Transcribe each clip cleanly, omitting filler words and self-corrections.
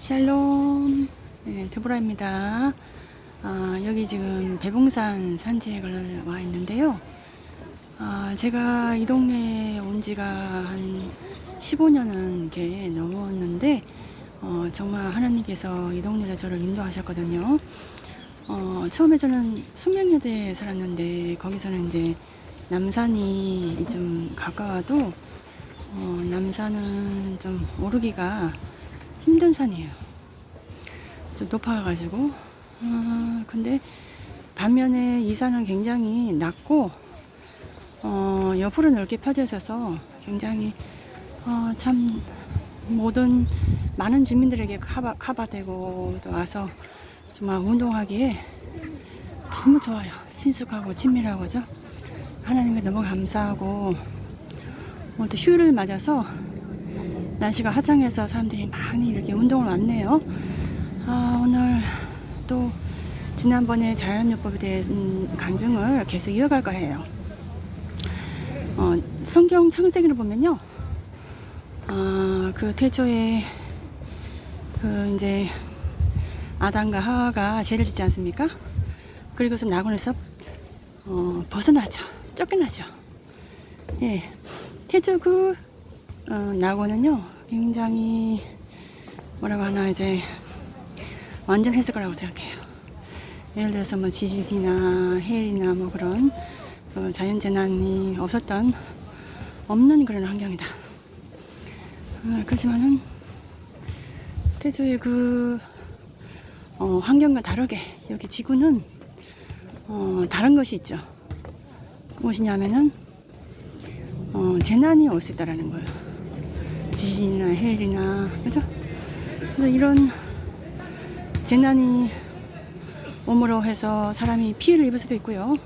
샬롬, 네, 드보라입니다. 여기 지금 배봉산 산책을 와 있는데요. 제가 이 동네에 온 지가 한 15년은 이렇게 넘었는데, 정말 하나님께서 이 동네를 저를 인도하셨거든요. 처음에 저는 숙명여대에 살았는데, 거기서는 이제 남산이 좀 가까워도, 남산은 좀 오르기가 힘든 산이에요. 좀 높아가지고. 근데 반면에 이 산은 굉장히 낮고, 옆으로 넓게 펴져 있어서 굉장히, 참, 모든 많은 주민들에게 커버되고 또 와서 정말 운동하기에 너무 좋아요. 친숙하고 친밀하고죠. 하나님께 너무 감사하고, 또 휴일을 맞아서 날씨가 화창해서 사람들이 많이 이렇게 운동을 왔네요. 오늘 또 지난번에 자연요법에 대한 강증을 계속 이어갈 거예요. 성경 창세기를 보면요, 그 태초에 그 이제 아담과 하와가 죄를 짓지 않습니까? 그리고서 낙원에서 벗어나죠. 쫓겨나죠. 예, 태초 그 낙원은요 굉장히 뭐라고 하나 이제 완전했을 거라고 생각해요. 예를 들어서 뭐 지진이나 해일이나 뭐 그런 자연재난이 없는 그런 환경이다. 그렇지만은 태초의 그 환경과 다르게 여기 지구는 다른 것이 있죠. 무엇이냐면은 재난이 올 수 있다라는 거예요. 지진이나 해일이나, 그죠? 그래서 이런 재난이 오므로 해서 사람이 피해를 입을 수도 있고요.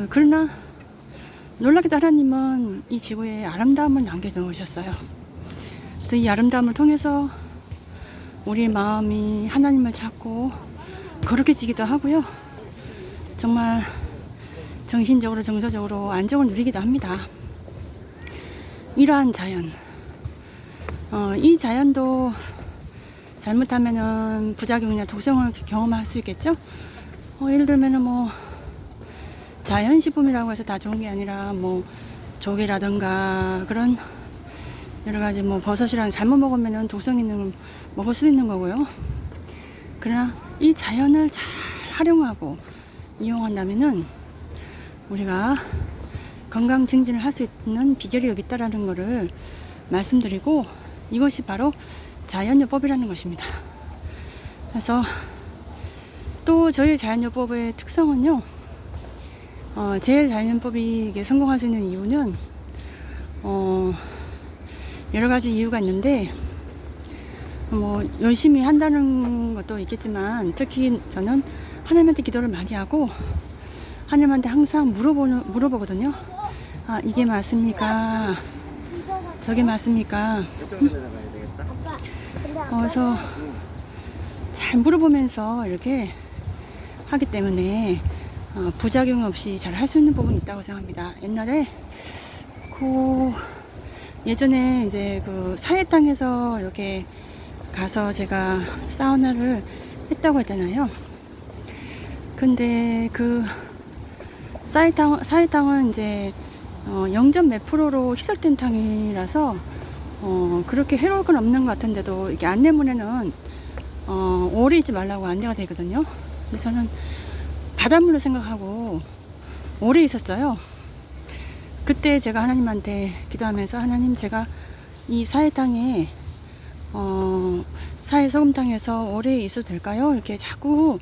그러나 놀랍게도 하나님은 이 지구에 아름다움을 남겨놓으셨어요. 그래서 이 아름다움을 통해서 우리의 마음이 하나님을 찾고 거룩해지기도 하고요. 정말 정신적으로 정서적으로 안정을 누리기도 합니다. 이러한 자연, 이 자연도 잘못하면은 부작용이나 독성을 경험할 수 있겠죠. 예를 들면은 뭐 자연식품이라고 해서 다 좋은 게 아니라 뭐 조개라든가 그런 여러 가지 뭐 버섯이랑 잘못 먹으면은 독성 있는 걸 먹을 수 있는 거고요. 그러나 이 자연을 잘 활용하고 이용한다면은 우리가 건강 증진을 할 수 있는 비결이 여기 있다라는 것을 말씀드리고, 이것이 바로 자연요법이라는 것입니다. 그래서 또 저희 자연요법의 특성은요, 제 자연요법이 이게 성공할 수 있는 이유는 여러 가지 이유가 있는데, 뭐 열심히 한다는 것도 있겠지만, 특히 저는 하나님한테 기도를 많이 하고 하나님한테 항상 물어보거든요. 이게 맞습니까? 저게 맞습니까? 그래서 잘 물어보면서 이렇게 하기 때문에 부작용 없이 잘 할 수 있는 부분이 있다고 생각합니다. 옛날에 예전에 이제 그 사해땅에서 이렇게 가서 제가 사우나를 했다고 했잖아요. 근데 그 사해땅은 이제 0점 몇 프로로 희석된 탕이라서 그렇게 해로울 건 없는 것 같은데도 이게 안내문에는 오래 있지 말라고 안내가 되거든요. 근데 저는 바닷물로 생각하고 오래 있었어요. 그때 제가 하나님한테 기도하면서, 하나님, 제가 이 사해탕에 사해소금탕에서 오래 있어도 될까요? 이렇게 자꾸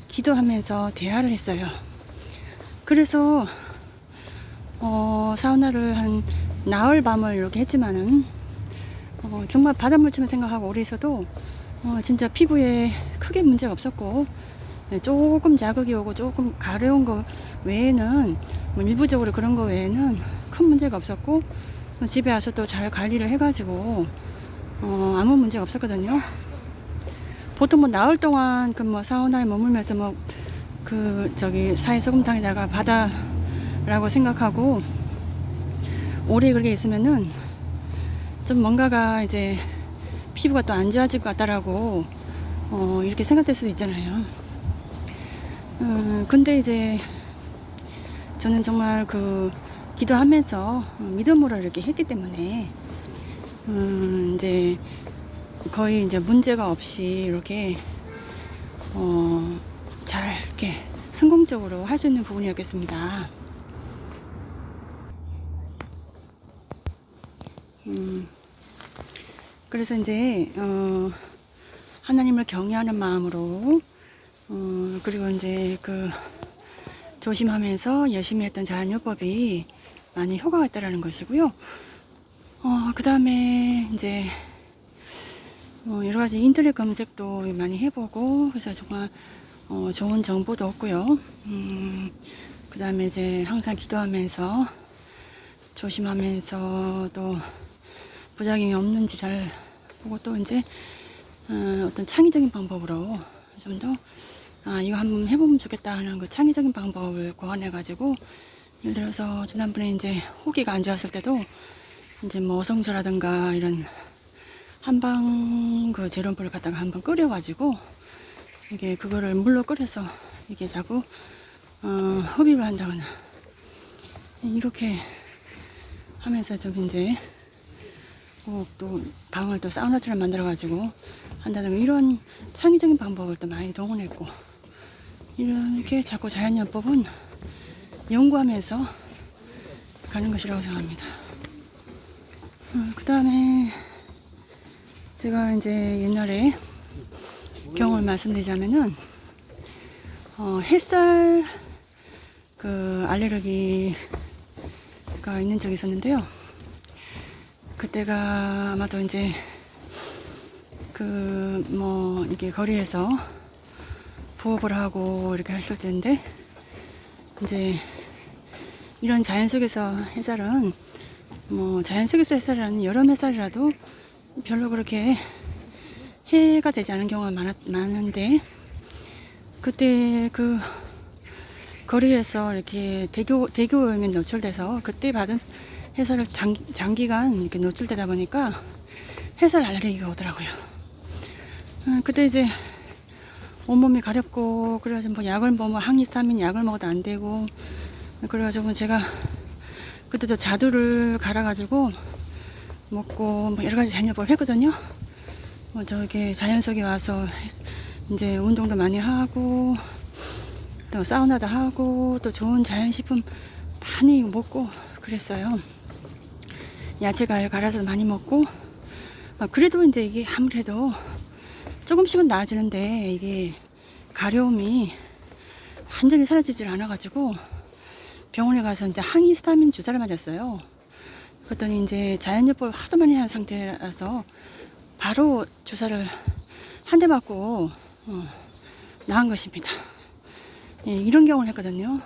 기도하면서 대화를 했어요. 그래서 사우나를 한 나흘 밤을 이렇게 했지만은 정말 바닷물처럼 생각하고 오래 있어도 진짜 피부에 크게 문제가 없었고, 조금 자극이 오고 조금 가려운 거 외에는, 뭐 일부적으로 그런 거 외에는 큰 문제가 없었고, 집에 와서 또 잘 관리를 해가지고 아무 문제가 없었거든요. 보통 뭐 나흘 동안 그 뭐 사우나에 머물면서 뭐 사해소금탕에다가 바다라고 생각하고 오래 그렇게 있으면은 좀 뭔가가 이제 피부가 또 안 좋아질 것 같다라고 이렇게 생각될 수도 있잖아요. 근데 이제 저는 정말 그 기도하면서 믿음으로 이렇게 했기 때문에 이제 거의 이제 문제가 없이 이렇게 잘 이렇게 성공적으로 할 수 있는 부분이었겠습니다. 그래서 이제 하나님을 경외하는 마음으로 그리고 이제 그 조심하면서 열심히 했던 자연요법이 많이 효과가 있다라는 것이고요. 그 다음에 이제 여러 가지 인터넷 검색도 많이 해보고, 그래서 정말 좋은 정보도 얻고요. 그 다음에 이제 항상 기도하면서 조심하면서 또 부작용이 없는지 잘 보고, 또 이제 어떤 창의적인 방법으로 좀 더 이거 한번 해보면 좋겠다 하는 그 창의적인 방법을 고안해 가지고, 예를 들어서 지난번에 이제 호기가 안 좋았을 때도 이제 뭐 어성초라든가 이런 한방 그 재련포를 갖다가 한번 끓여 가지고 이게 그거를 물로 끓여서 이게 자꾸 흡입을 한다거나 이렇게 하면서 좀 이제 또 방을 또 사우나처럼 만들어 가지고 한다든가 이런 창의적인 방법을 또 많이 동원했고, 이렇게 자꾸 자연요법은 연구하면서 가는 것이라고 생각합니다. 그 다음에 제가 이제 옛날에 경험을 말씀드리자면은 햇살 그 알레르기가 있는 적이 있었는데요. 그때가 아마도 이제 그 뭐 이렇게 거리에서 부업을 하고 이렇게 했을 때인데, 이제 이런 자연 속에서 햇살은 뭐 자연 속에서 햇살이라는 여름 햇살이라도 별로 그렇게 해가 되지 않은 경우가 많은데, 그때 그 거리에서 이렇게 대기오염에 노출돼서 그때 받은 햇살을 장기간 이렇게 노출되다 보니까 햇살 알레르기가 오더라고요. 그때 이제 온몸이 가렵고, 그래가지고 뭐 약을 뭐 항히스타민 약을 먹어도 안 되고, 그래가지고 제가 그때도 자두를 갈아가지고 먹고 뭐 여러 가지 자연요법을 했거든요. 뭐 저렇게 자연 속에 와서 이제 운동도 많이 하고, 또 사우나도 하고, 또 좋은 자연식품 많이 먹고 그랬어요. 야채 과일 갈아서 많이 먹고. 그래도 이제 이게 아무래도 조금씩은 나아지는데, 이게 가려움이 완전히 사라지질 않아 가지고 병원에 가서 이제 항히스타민 주사를 맞았어요. 그랬더니 이제 자연요법을 하도 많이 한 상태라서 바로 주사를 한 대 맞고 나은 것입니다. 예, 이런 경우를 했거든요.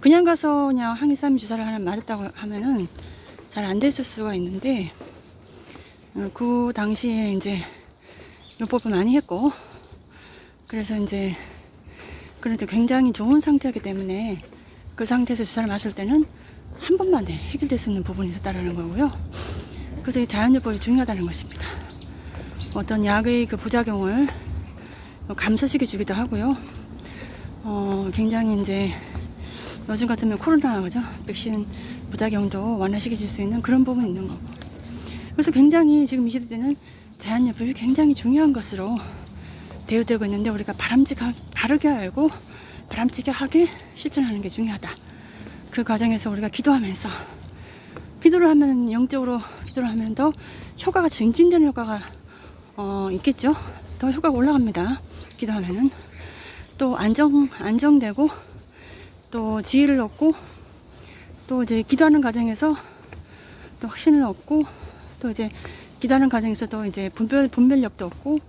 그냥 가서 그냥 항히스타민 주사를 하나 맞았다고 하면은 잘 안 됐을 수가 있는데, 그 당시에 이제 요법을 많이 했고, 그래서 이제 그래도 굉장히 좋은 상태였기 때문에 그 상태에서 주사를 맞을 때는 한 번만에 해결될 수 있는 부분이 있었다는 거고요. 그래서 이 자연요법이 중요하다는 것입니다. 어떤 약의 그 부작용을 감소시켜 주기도 하고요. 굉장히 이제 요즘 같으면 코로나 그죠? 백신 부작용도 완화시켜 줄 수 있는 그런 부분이 있는 거고. 그래서 굉장히 지금 이 시대 때는 자연요법이 굉장히 중요한 것으로 대우되고 있는데, 우리가 바르게 알고 바람직하게 실천하는 게 중요하다. 그 과정에서 우리가 기도하면서, 기도를 하면 영적으로 기도를 하면 더 효과가 증진되는 효과가 있겠죠. 더 효과가 올라갑니다. 기도하면은 또 안정되고 또 지혜를 얻고, 또 이제 기도하는 과정에서 또 확신을 얻고, 또 이제 기도하는 과정에서 또 이제 분별력도 얻고,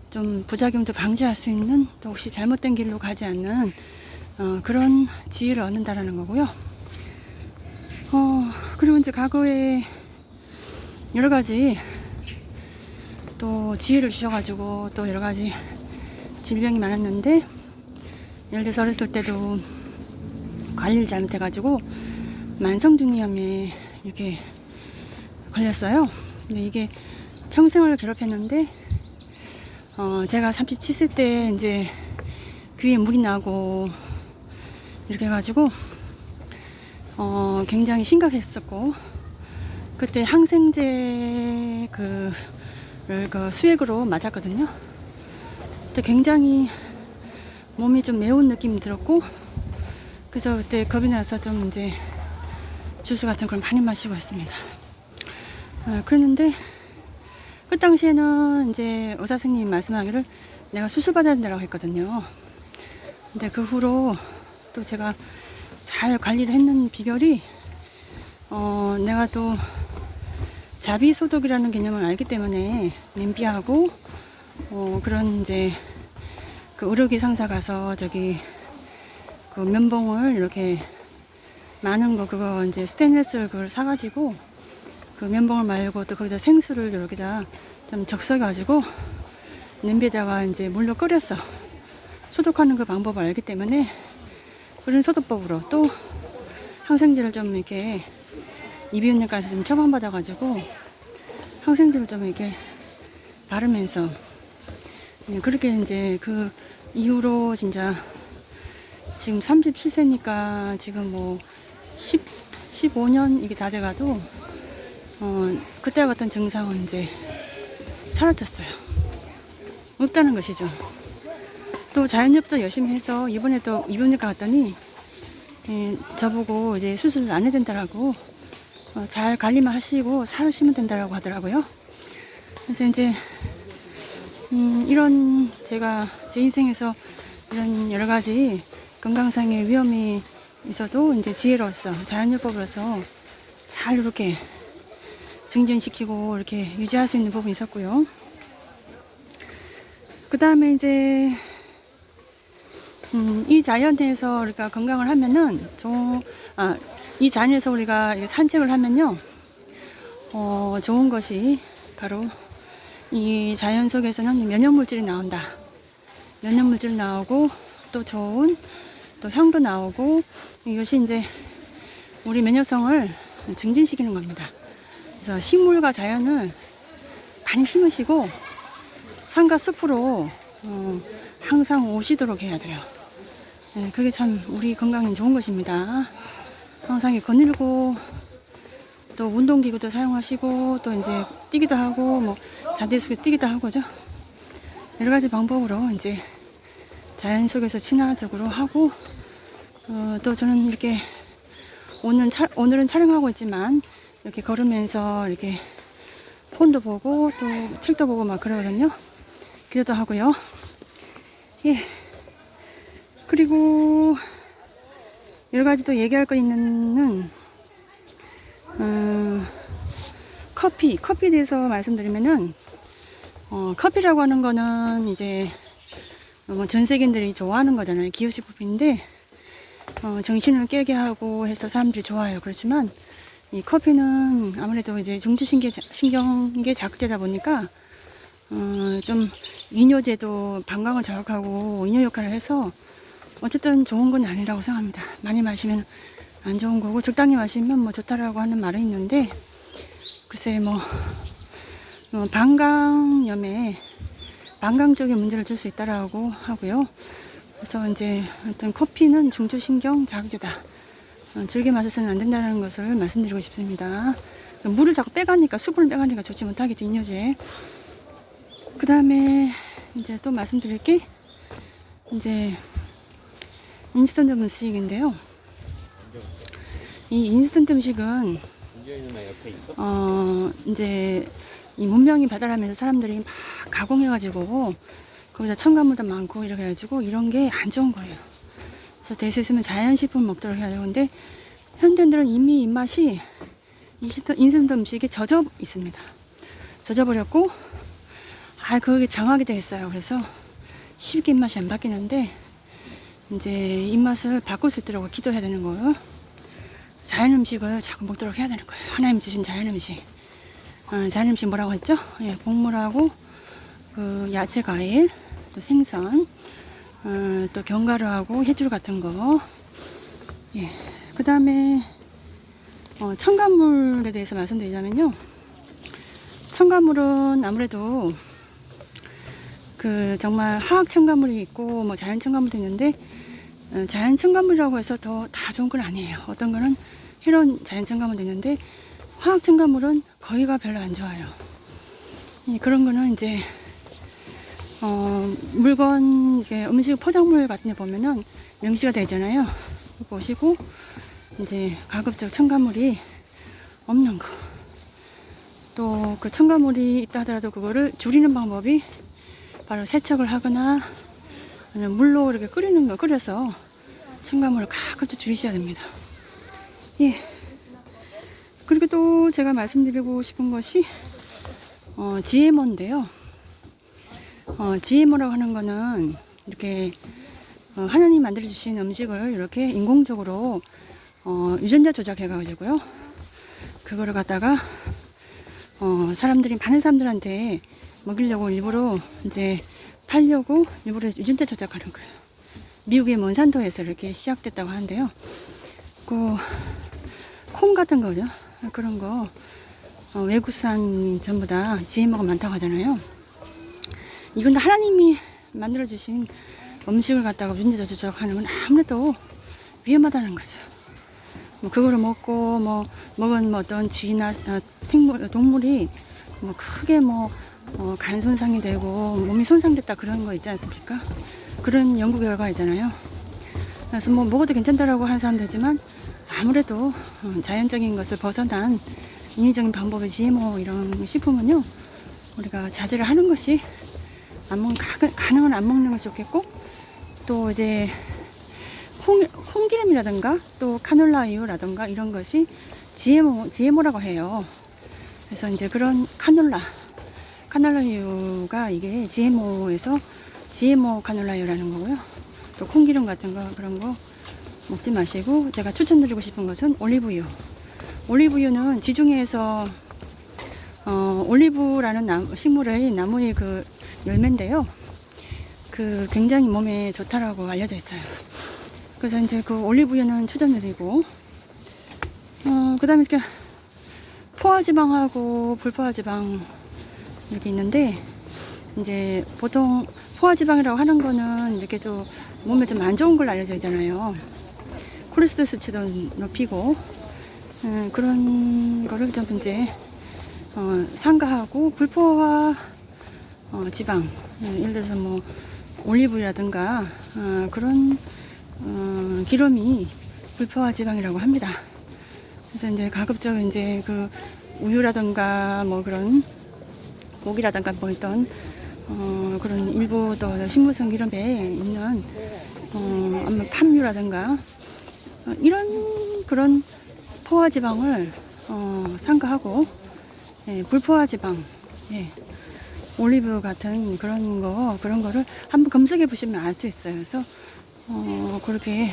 좀 부작용도 방지할 수 있는, 또 혹시 잘못된 길로 가지 않는 그런 지혜를 얻는다라는 거고요. 그리고 이제 과거에 여러 가지 또 지혜를 주셔가지고 또 여러 가지 질병이 많았는데, 예를 들어서 어렸을 때도 관리를 잘못해가지고 만성중이염에 이렇게 걸렸어요. 근데 이게 평생을 괴롭혔는데, 제가 37세 때 이제 귀에 물이 나고 이렇게 해가지고 굉장히 심각했었고, 그때 항생제 그 수액으로 맞았거든요. 그때 굉장히 몸이 좀 매운 느낌이 들었고, 그래서 그때 겁이 나서 좀 이제 주스 같은 걸 많이 마시고 있습니다. 그랬는데 그 당시에는 이제 의사 선생님이 말씀하기를 내가 수술 받아야 된다고 했거든요. 근데 그 후로 또 제가 잘 관리를 했는 비결이, 내가 또 자비소독이라는 개념을 알기 때문에 냄비하고 그런 이제 그 의료기 상사 가서 저기 그 면봉을 이렇게 많은 거 그거 이제 스테인리스 그걸 사가지고 그 면봉을 말고 또 거기다 생수를 여기다 좀 적셔가지고 냄비에다가 이제 물로 끓여서 소독하는 그 방법을 알기 때문에 그런 소독법으로 또 항생제를 좀 이렇게 이비인후과에서 좀 처방받아가지고 항생제를 좀 이렇게 바르면서 그렇게 이제 그 이후로 진짜 지금 37세니까 지금 뭐 15년 이게 다 돼가도 그때와 같은 증상은 이제 사라졌어요. 없다는 것이죠. 또 자연엽도 열심히 해서 이번에 또 이비인후과 갔더니 저보고 이제 수술 안 해도 된다라고 잘 관리만 하시고 살으시면 된다라고 하더라고요. 그래서 이제 이런 제가 제 인생에서 이런 여러 가지 건강상의 위험이 있어도 이제 지혜로서 자연요법으로서 잘 이렇게 증진시키고 이렇게 유지할 수 있는 부분이 있었고요. 그 다음에 이제 이 자연에서 우리가 건강을 하면은 이 자연에서 우리가 산책을 하면요, 좋은 것이 바로 이 자연 속에서는 면역물질이 나온다. 면역물질 나오고 또 좋은 또 향도 나오고, 이것이 이제 우리 면역성을 증진시키는 겁니다. 그래서 식물과 자연을 많이 심으시고 산과 숲으로 항상 오시도록 해야 돼요. 네, 그게 참 우리 건강에 좋은 것입니다. 항상 거닐고 또 운동기구도 사용하시고 또 이제 뛰기도 하고 뭐 자대 속에 뛰기도 하고죠. 여러 가지 방법으로 이제 자연 속에서 친화적으로 하고, 또 저는 이렇게 오늘은 촬영하고 있지만 이렇게 걸으면서 이렇게 폰도 보고 또 책도 보고 막 그러거든요. 기도도 하고요. 예. 그리고 여러 가지 또 얘기할 거 있는 커피에 대해서 말씀드리면은, 커피라고 하는 거는 이제 전 세계인들이 좋아하는 거잖아요. 기호식품인데 정신을 깨게 하고 해서 사람들이 좋아해요. 그렇지만 이 커피는 아무래도 이제 중추신경계 자극제다 보니까 좀 이뇨제도 방광을 자극하고 이뇨 역할을 해서 어쨌든 좋은 건 아니라고 생각합니다. 많이 마시면 안 좋은 거고 적당히 마시면 뭐 좋다라고 하는 말은 있는데, 글쎄 방광염에 방광 쪽에 문제를 줄 수 있다라고 하고요. 그래서 이제 어떤 커피는 중추신경 자극제다. 즐겨 마셔서는 안 된다는 것을 말씀드리고 싶습니다. 물을 자꾸 빼가니까, 수분을 빼가니까 좋지 못하겠죠, 이뇨제. 그 다음에 이제 또 말씀드릴 게 이제 인스턴트 음식인데요. 이 인스턴트 음식은 이제 이 문명이 발달하면서 사람들이 막 가공해가지고 거기다 첨가물도 많고 이렇게 해가지고 이런 게 안 좋은 거예요. 그래서 될 수 있으면 자연식품 먹도록 해야 되는데, 현대인들은 이미 입맛이 인스턴트 음식에 젖어 있습니다. 젖어버렸고 그게 정하게 돼 있어요. 그래서 쉽게 입맛이 안 바뀌는데 이제 입맛을 바꿀 수 있도록 기도해야 되는 거예요. 자연 음식을 자꾸 먹도록 해야 되는 거예요. 하나님 주신 자연 음식. 자연 음식 뭐라고 했죠? 예, 곡물하고 그 야채, 과일, 또 생선, 또 견과류하고 해줄 같은 거. 예. 그 다음에 첨가물에 대해서 말씀드리자면요. 첨가물은 아무래도 그 정말 화학 첨가물이 있고 뭐 자연 첨가물도 있는데, 자연 첨가물이라고 해서 더 다 좋은 건 아니에요. 어떤 거는 해로운 자연 첨가물도 있는데 화학 첨가물은 거기가 별로 안 좋아요. 그런 거는 이제 물건, 이제 음식 포장물 같은 데 보면은 명시가 되잖아요. 보시고 이제 가급적 첨가물이 없는 거, 또 그 첨가물이 있다 하더라도 그거를 줄이는 방법이 바로 세척을 하거나 아니면 물로 이렇게 끓여서 첨가물을 가급적 줄이셔야 됩니다. 예. 그리고 또 제가 말씀드리고 싶은 것이 GMO인데요. GMO라고 하는 거는 이렇게 하나님이 만들어 주신 음식을 이렇게 인공적으로 유전자 조작해 가지고요, 그거를 갖다가 사람들이, 많은 사람들한테 먹이려고 일부러 이제 팔려고 일부러 유전자 조작하는 거예요. 미국의 몬산토에서 이렇게 시작됐다고 하는데요. 그 콩 같은 거죠. 그런 거 외국산 전부 다 GMO가 많다고 하잖아요. 이건 하나님이 만들어 주신 음식을 갖다가 유전자 조작하는 건 아무래도 위험하다는 거죠. 뭐 그거를 먹고 먹은 어떤 쥐나 동물이 크게 간 손상이 되고 몸이 손상됐다, 그런 거 있지 않습니까? 그런 연구 결과 있잖아요. 그래서 먹어도 괜찮다라고 하는 사람도 있지만, 아무래도 자연적인 것을 벗어난 인위적인 방법의 GMO 이런 식품은요, 우리가 자제를 하는 것이, 가능은 안 먹는 것이 좋겠고, 또 이제 콩기름이라든가 또 카놀라유라든가 이런 것이 GMO라고 해요. 그래서 이제 그런 카놀라유가 이게 GMO에서 GMO 카놀라유라는 거고요. 또 콩기름 같은 거, 그런 거 먹지 마시고, 제가 추천드리고 싶은 것은 올리브유. 올리브유는 지중해에서 올리브라는 식물의 나무의 그 열매인데요, 그 굉장히 몸에 좋다라고 알려져 있어요. 그래서 이제 그 올리브유는 추천드리고, 그 다음에 이렇게 포화지방하고 불포화지방 이렇게 있는데, 이제 보통 포화지방이라고 하는 거는 이렇게 좀 몸에 좀 안 좋은 걸 알려져 있잖아요. 콜레스테롤 수치도 높이고, 그런 거를 좀 이제 삼가하고, 불포화 지방, 예를 들어서 올리브유라든가 그런 기름이 불포화 지방이라고 합니다. 그래서 이제 가급적 이제 그 우유라든가 그런 고기라든가 있던 그런 일부 또 식물성 기름에 있는 아마 팜유라든가 이런 그런 포화 지방을 삼가하고, 불포화 지방, 올리브 같은 그런 거를 한번 검색해 보시면 알 수 있어요. 그래서 그렇게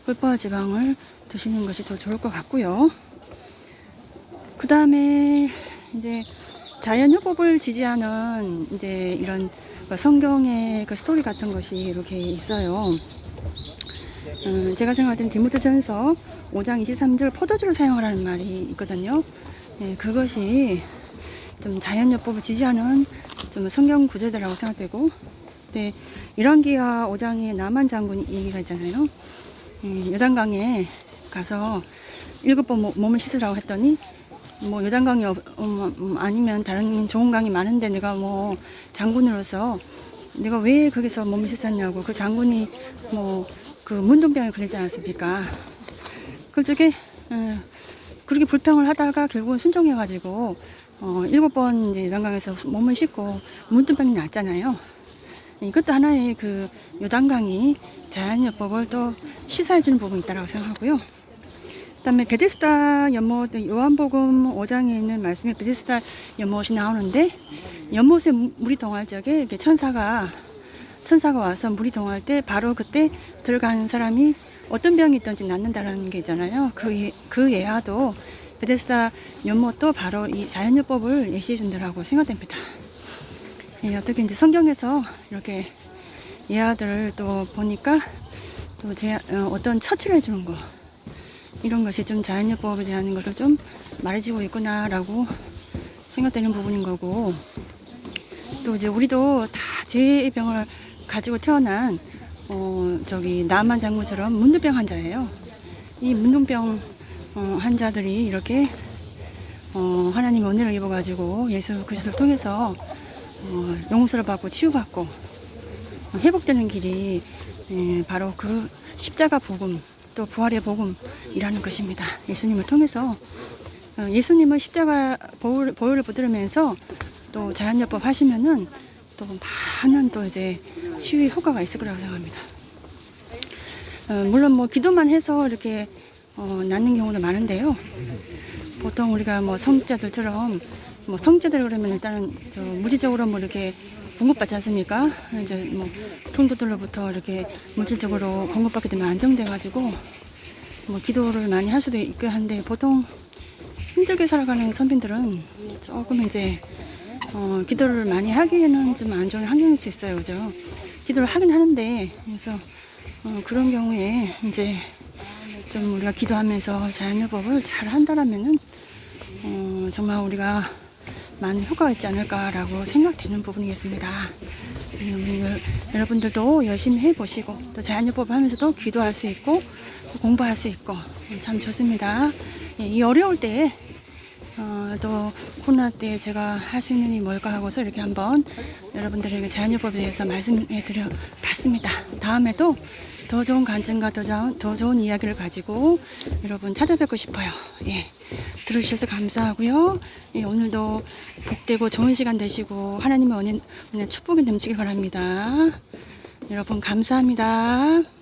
불포화 지방을 드시는 것이 더 좋을 것 같고요. 그 다음에 이제 자연요법을 지지하는 이제 이런 성경의 그 스토리 같은 것이 이렇게 있어요. 제가 생각할 때는 디모데전서 5장 23절 포도주를 사용하라는 말이 있거든요. 그것이 좀 자연요법을 지지하는 좀 성경 구절이라고 생각되고, 네, 열왕기하 5장에 나만 장군 얘기가 있잖아요. 요단강에 가서 7번 몸을 씻으라고 했더니, 요단강이 아니면 다른 좋은 강이 많은데 내가 장군으로서 내가 왜 거기서 몸을 씻었냐고, 그 장군이 그 문둥병에 걸리지 않았습니까? 그쪽에 그렇게 불평을 하다가 결국은 순종해가지고 7번 이제 요단강에서 몸을 씻고 문둥병이 났잖아요. 이것도 하나의 그 요단강이 자연요법을 또 시사해주는 부분이 있다고 생각하고요. 그 다음에 베데스다 연못, 요한복음 5장에 있는 말씀에 베데스다 연못이 나오는데, 연못에 물이 동할 적에 이렇게 천사가 와서 물이 동할 때 바로 그때 들어가는 사람이 어떤 병이 있든지 낫는다라는 게 있잖아요. 그 예화도, 베데스다 연못도 바로 이 자연요법을 예시해 준다라고 생각됩니다. 어떻게 이제 성경에서 이렇게 예화들을 또 보니까 또 어떤 처치를 해주는 거, 이런 것이 좀 자연요법에 대한 것을 좀 말해주고 있구나라고 생각되는 부분인 거고, 또 이제 우리도 다 죄의 병을 가지고 태어난 남한 장군처럼 문둥병 환자예요. 이 문둥병 환자들이 이렇게 하나님의 은혜를 입어가지고 예수 그리스도를 통해서 용서를 받고 치유받고 회복되는 길이 바로 그 십자가 복음, 또 부활의 복음이라는 것입니다. 예수님을 통해서 예수님을 십자가 보혈을 붙들으면서 또 자연요법 하시면은 또 많은 또 이제 치유의 효과가 있을 거라고 생각합니다. 물론 뭐 기도만 해서 이렇게 낫는 경우도 많은데요. 보통 우리가 뭐 성직자들처럼 뭐 성직자들 그러면 일단은 물질적으로 뭐 이렇게 공급받지 않습니까? 이제 뭐 성도들로부터 이렇게 물질적으로 공급받게 되면 안정돼가지고 뭐 기도를 많이 할 수도 있고 한데, 보통 힘들게 살아가는 선빈들은 조금 이제 기도를 많이 하기에는 좀 안 좋은 환경일 수 있어요. 그죠? 기도를 하긴 하는데, 그래서 그런 경우에 이제 좀 우리가 기도하면서 자연요법을 잘 한다라면은 정말 우리가 많은 효과가 있지 않을까라고 생각되는 부분이겠습니다. 여러분들도 열심히 해보시고 또 자연요법을 하면서도 기도할 수 있고 또 공부할 수 있고 참 좋습니다. 이 어려울 때 또 코로나 때 제가 할 수 있는 일이 뭘까 하고서 이렇게 한번 여러분들에게 자연요법에 대해서 말씀해 드려 봤습니다. 다음에도 더 좋은 관점과 더 좋은 이야기를 가지고 여러분 찾아뵙고 싶어요. 예, 들어주셔서 감사하고요. 예, 오늘도 복되고 좋은 시간 되시고 하나님의 은혜 축복이 넘치길 바랍니다. 여러분 감사합니다.